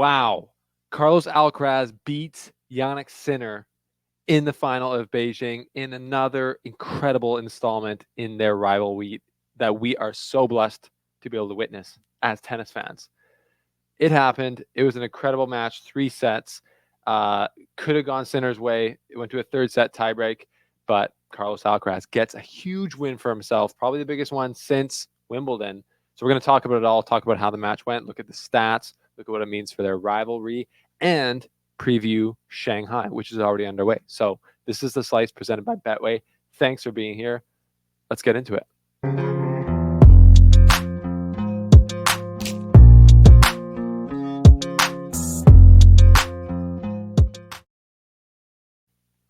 Wow. Carlos Alcaraz beats Jannik Sinner in the final of Beijing in another incredible installment in their rivalry that we are so blessed to be able to witness as tennis fans. It happened. It was an incredible match, 3 sets. Could have gone Sinner's way. It went to a third set tiebreak, but Carlos Alcaraz gets a huge win for himself, probably the biggest one since Wimbledon. So we're going to talk about it all, talk about how the match went, look at the stats, look at what it means for their rivalry, and preview Shanghai, which is already underway. So this is The Slice presented by Betway. Thanks for being here. Let's get into it.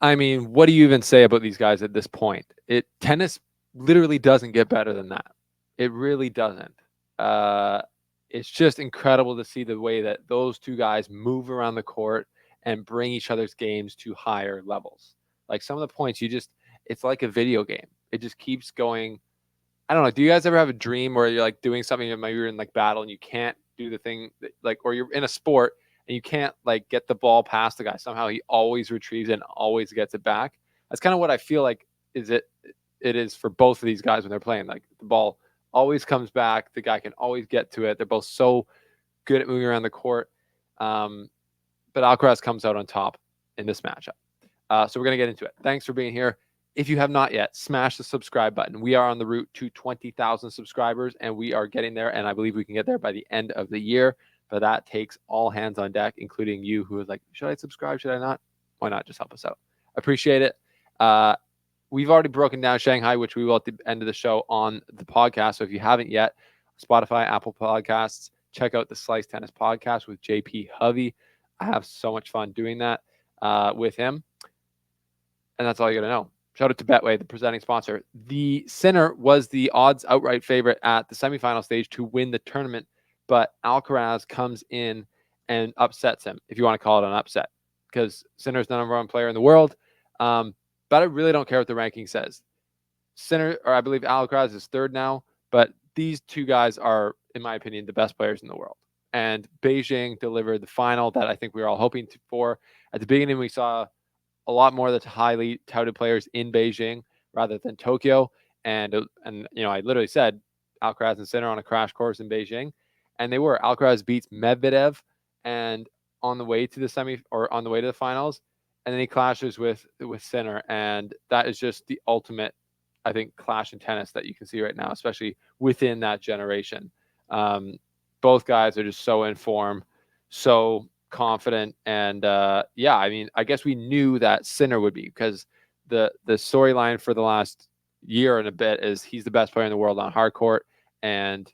I mean, what do you even say about these guys at this point? Tennis literally doesn't get better than that. It really doesn't. It's just incredible to see the way that those two guys move around the court and bring each other's games to higher levels. Like some of the points, it's like a video game. It just keeps going. I don't know. Do you guys ever have a dream where you're like doing something and maybe you're in like battle and you can't do the thing that, like, or you're in a sport and you can't like get the ball past the guy. Somehow he always retrieves it and always gets it back. That's kind of what I feel like it is for both of these guys when they're playing. Like the ball always comes back. The guy can always get to it. They're both so good at moving around the court. But Alcaraz comes out on top in this matchup. So we're going to get into it. Thanks for being here. If you have not yet, smash the subscribe button. We are on the route to 20,000 subscribers, and we are getting there, and I believe we can get there by the end of the year. But that takes all hands on deck, including you, who is like, should I subscribe? Should I not? Why not? Just help us out. Appreciate it. We've already broken down Shanghai, which we will at the end of the show on the podcast. So if you haven't yet, Spotify, Apple Podcasts, check out the Slice Tennis Podcast with JP Hovey. I have so much fun doing that with him. And that's all you got to know. Shout out to Betway, the presenting sponsor. The Sinner was the odds outright favorite at the semifinal stage to win the tournament, but Alcaraz comes in and upsets him, if you want to call it an upset, because Sinner's the number one player in the world. But I really don't care what the ranking says. Sinner, or I believe Alcaraz is third now, but these two guys are, in my opinion, the best players in the world. And Beijing delivered the final that I think we were all hoping for. At the beginning, we saw a lot more of the highly touted players in Beijing rather than Tokyo. And I literally said Alcaraz and Sinner on a crash course in Beijing, and they were. Alcaraz beats Medvedev and on the way to the finals, and then he clashes with Sinner, and that is just the ultimate, I think, clash in tennis that you can see right now, especially within that generation. Both guys are just so in form, so confident, and I mean, I guess we knew that Sinner would be, because the storyline for the last year and a bit is he's the best player in the world on hard court, and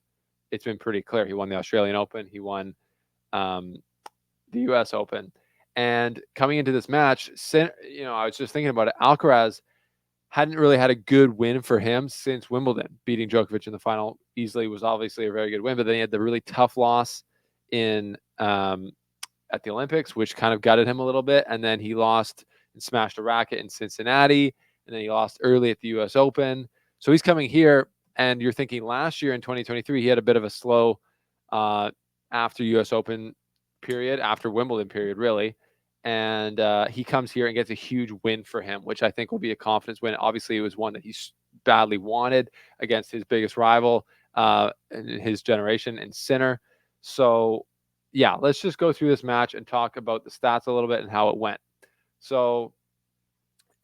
it's been pretty clear. He won the Australian Open, he won the US Open, and coming into this match, I was just thinking about it. Alcaraz hadn't really had a good win for him since Wimbledon. Beating Djokovic in the final easily was obviously a very good win, but then he had the really tough loss in at the Olympics, which kind of gutted him a little bit. And then he lost and smashed a racket in Cincinnati. And then he lost early at the US Open. So he's coming here, and you're thinking last year in 2023, he had a bit of a slow after US Open period, after Wimbledon period, really. And he comes here and gets a huge win for him, which I think will be a confidence win. Obviously, it was one that he badly wanted against his biggest rival in his generation, and Sinner. So yeah, let's just go through this match and talk about the stats a little bit and how it went. So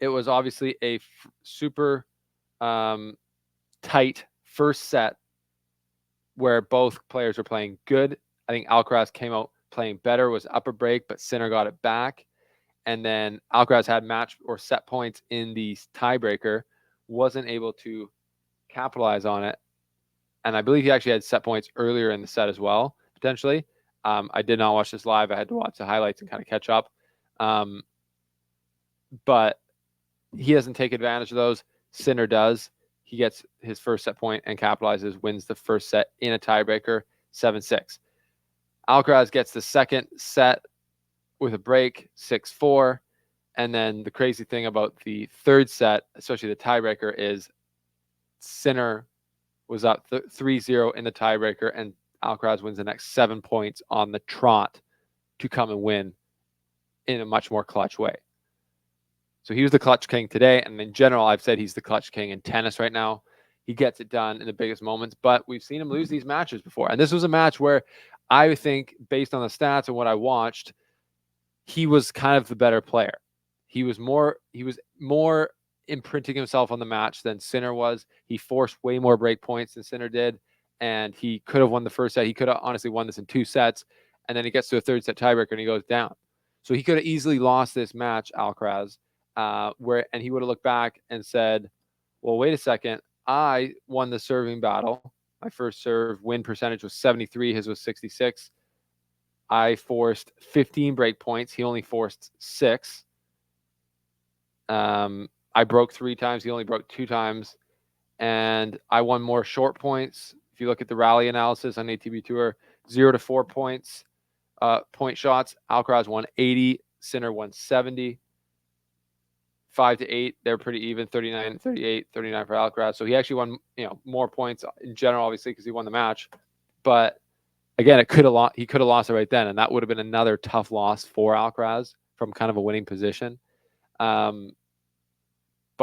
it was obviously a super tight first set where both players were playing good. I think Alcaraz came out playing better, was upper break, but Sinner got it back. And then Alcaraz had match or set points in the tiebreaker, wasn't able to capitalize on it. And I believe he actually had set points earlier in the set as well, potentially. I did not watch this live. I had to watch the highlights and kind of catch up. But he doesn't take advantage of those. Sinner does. He gets his first set point and capitalizes, wins the first set in a tiebreaker, 7-6. Alcaraz gets the second set with a break, 6-4. And then the crazy thing about the third set, especially the tiebreaker, is Sinner was up 3-0 in the tiebreaker, and Alcaraz wins the next 7 points on the trot to come and win in a much more clutch way. So he was the clutch king today. And in general, I've said he's the clutch king in tennis right now. He gets it done in the biggest moments, but we've seen him lose these matches before. And this was a match where I think, based on the stats and what I watched, he was kind of the better player. He was more imprinting himself on the match than Sinner was. He forced way more break points than Sinner did, and he could have won the first set. He could have honestly won this in 2 sets, and then he gets to a third set tiebreaker and he goes down. So he could have easily lost this match, Alcaraz, and he would have looked back and said, well, wait a second, I won the serving battle. My first serve win percentage was 73, his was 66. I forced 15 break points. He only forced 6. I broke 3 times. He only broke 2 times. And I won more short points. If you look at the rally analysis on ATP Tour, 0 to 4 points, point shots. Alcaraz won 80. Sinner won 70. 5 to 8, they're pretty even. 39, 38, 39 for Alcaraz. So he actually won, more points in general, obviously, because he won the match. But again, he could have lost it right then, and that would have been another tough loss for Alcaraz from kind of a winning position. But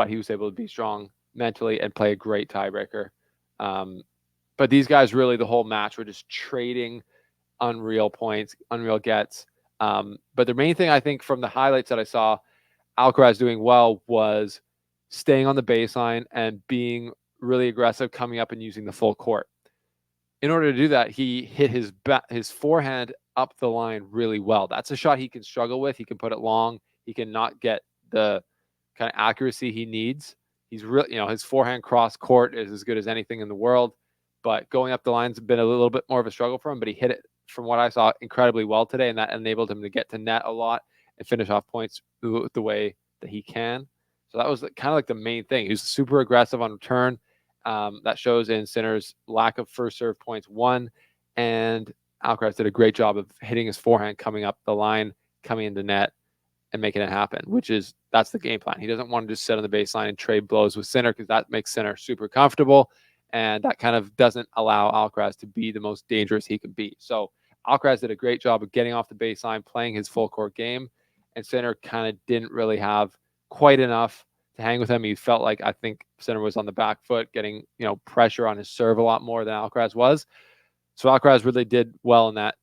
he was able to be strong mentally and play a great tiebreaker. But these guys really, the whole match, were just trading unreal points, unreal gets. But the main thing I think from the highlights that I saw Alcaraz doing well was staying on the baseline and being really aggressive, coming up and using the full court. In order to do that, he hit his forehand up the line really well. That's a shot he can struggle with. He can put it long. He can not get the kind of accuracy he needs. He's really, his forehand cross court is as good as anything in the world. But going up the line's been a little bit more of a struggle for him. But he hit it, from what I saw, incredibly well today, and that enabled him to get to net a lot and finish off points the way that he can. So that was kind of like the main thing. He was super aggressive on return. That shows in Sinner's lack of first serve points won. And Alcaraz did a great job of hitting his forehand, coming up the line, coming into net, and making it happen, that's the game plan. He doesn't want to just sit on the baseline and trade blows with Sinner, because that makes Sinner super comfortable. And that kind of doesn't allow Alcaraz to be the most dangerous he can be. So Alcaraz did a great job of getting off the baseline, playing his full court game. And Sinner kind of didn't really have quite enough to hang with him. He felt like, I think Sinner was on the back foot, getting, pressure on his serve a lot more than Alcaraz was. So Alcaraz really did well in that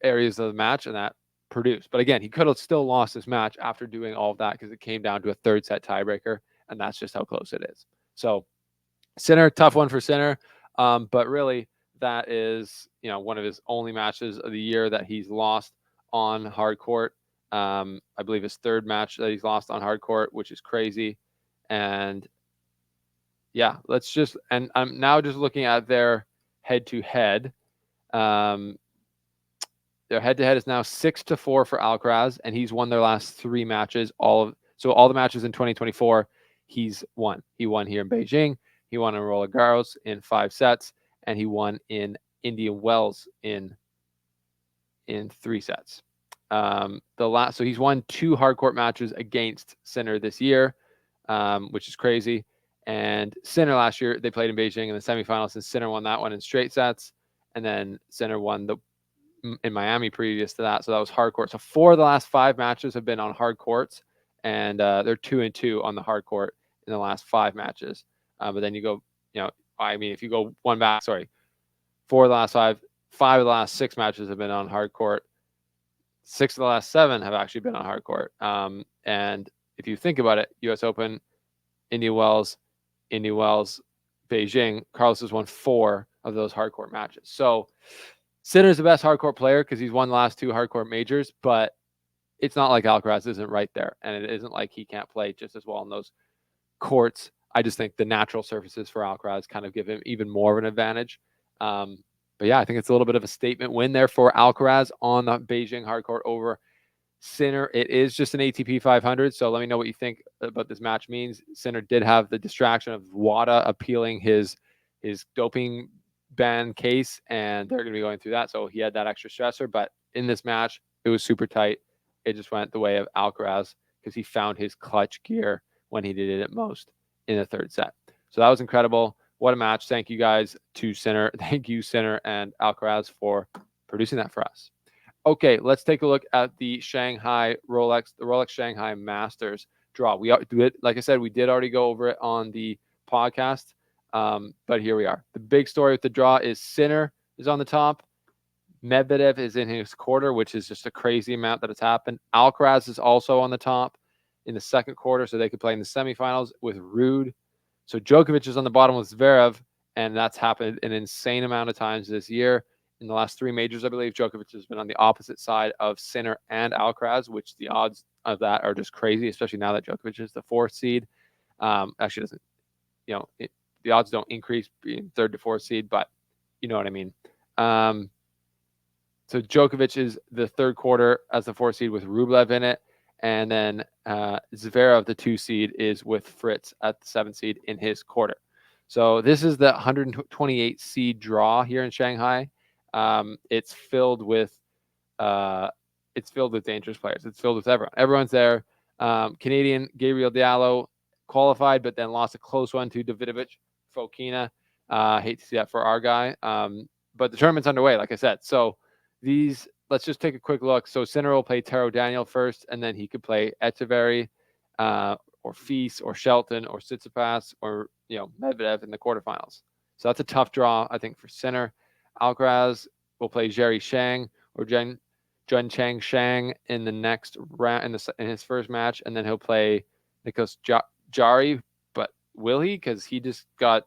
areas of the match, and that produced. But again, he could have still lost this match after doing all of that, because it came down to a third set tiebreaker, and that's just how close it is. So Sinner, tough one for Sinner. But really, that is, one of his only matches of the year that he's lost on hard court. I believe his 3rd match that he's lost on hard court, which is crazy. And yeah, and I'm now just looking at their head-to-head. Their head-to-head is now 6-4 for Alcaraz, and he's won their last 3 matches. All the matches in 2024, he's won. He won here in Beijing. He won in Roland Garros in 5 sets, and he won in Indian Wells in 3 sets. So he's won 2 hard court matches against Sinner this year, which is crazy. And Sinner last year, they played in Beijing in the semifinals, and Sinner won that one in straight sets. And then Sinner won in Miami previous to that. So that was hard court. So 4 of the last 5 matches have been on hard courts, and they're 2-2 on the hard court in the last 5 matches. But then you go, if you go 4 of the last 5 of the last 6 matches have been on hard court. 6 of the last 7 have actually been on hard court. And if you think about it, U.S. Open, Indian Wells, Beijing, Carlos has won 4 of those hard court matches. So Sinner's the best hard court player because he's won the last 2 hard court majors, but it's not like Alcaraz isn't right there, and it isn't like he can't play just as well in those courts. I just think the natural surfaces for Alcaraz kind of give him even more of an advantage. But yeah, I think it's a little bit of a statement win there for Alcaraz on the Beijing hard court over Sinner. It is just an ATP 500, so let me know what you think about this match means. Sinner did have the distraction of WADA appealing his doping ban case, and they're going to be going through that, so he had that extra stressor. But in this match, it was super tight. It just went the way of Alcaraz because he found his clutch gear when he needed it most in the 3rd set. So that was incredible. What a match. Thank you guys to Sinner. Thank you, Sinner and Alcaraz, for producing that for us. Okay, let's take a look at the Rolex Shanghai Masters draw. We do it, like I said, we did already go over it on the podcast, but here we are. The big story with the draw is Sinner is on the top. Medvedev is in his quarter, which is just a crazy amount that has happened. Alcaraz is also on the top in the second quarter, so they could play in the semifinals with Rude. So Djokovic is on the bottom with Zverev, and that's happened an insane amount of times this year. In the last three majors, I believe, Djokovic has been on the opposite side of Sinner and Alcaraz, which the odds of that are just crazy, especially now that Djokovic is the fourth seed. Actually, doesn't, the odds don't increase being third to fourth seed, but you know what I mean. So Djokovic is the third quarter as the fourth seed with Rublev in it. And then Zverev, the two seed, is with Fritz at the seventh seed in his quarter. So this is the 128 seed draw here in Shanghai. It's filled with dangerous players. It's filled with everyone. Everyone's there. Canadian Gabriel Diallo qualified, but then lost a close one to Davidovich Fokina. Hate to see that for our guy. But the tournament's underway, like I said. So let's just take a quick look. So Sinner will play Taro Daniel first, and then he could play Echeverry, or Feast, or Shelton, or Tsitsipas, or Medvedev in the quarterfinals. So that's a tough draw, I think, for Sinner. Alcaraz will play Jerry Shang or Jun Chang Shang in the next round in his first match, and then he'll play Nikos Jari. But will he? Because he just got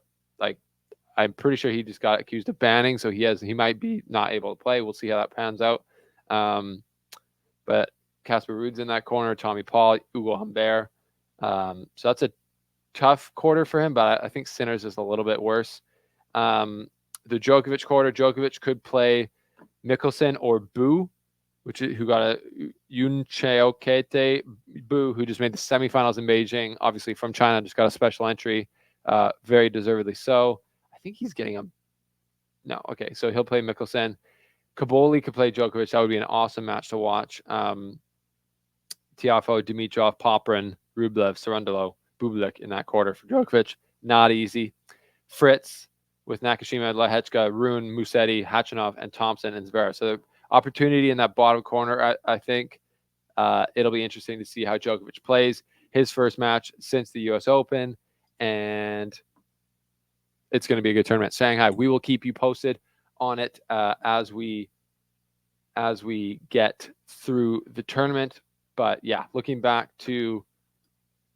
I'm pretty sure he just got accused of banning, so he might be not able to play. We'll see how that pans out. But Casper Ruud's in that corner, Tommy Paul, Hugo Humbert. So that's a tough quarter for him, but I think Sinner's is a little bit worse. The Djokovic quarter, Djokovic could play Mickelson or Bu, who got a Yun Cheokete Bu, who just made the semifinals in Beijing, obviously from China, just got a special entry, very deservedly so. I think he's getting okay, so he'll play Mickelson. Kaboli could play Djokovic. That would be an awesome match to watch. Tiafoe, Dimitrov, Poprin, Rublev, Cerundolo, Bublik in that quarter for Djokovic. Not easy. Fritz with Nakashima, Lehechka, Rune, Musetti, Hachinov, and Thompson and Zverev. So opportunity in that bottom corner, I think. It'll be interesting to see how Djokovic plays. His first match since the U.S. Open, and it's going to be a good tournament. Shanghai, we will keep you posted on it as we get through the tournament. But yeah, looking back to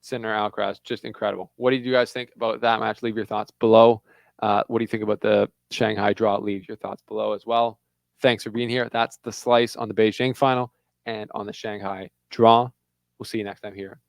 Sinner Alcaraz, just incredible. What did you guys think about that match? Leave your thoughts below. What do you think about the Shanghai draw? Leave your thoughts below as well. Thanks for being here. That's the slice on the Beijing final and on the Shanghai draw. We'll see you next time here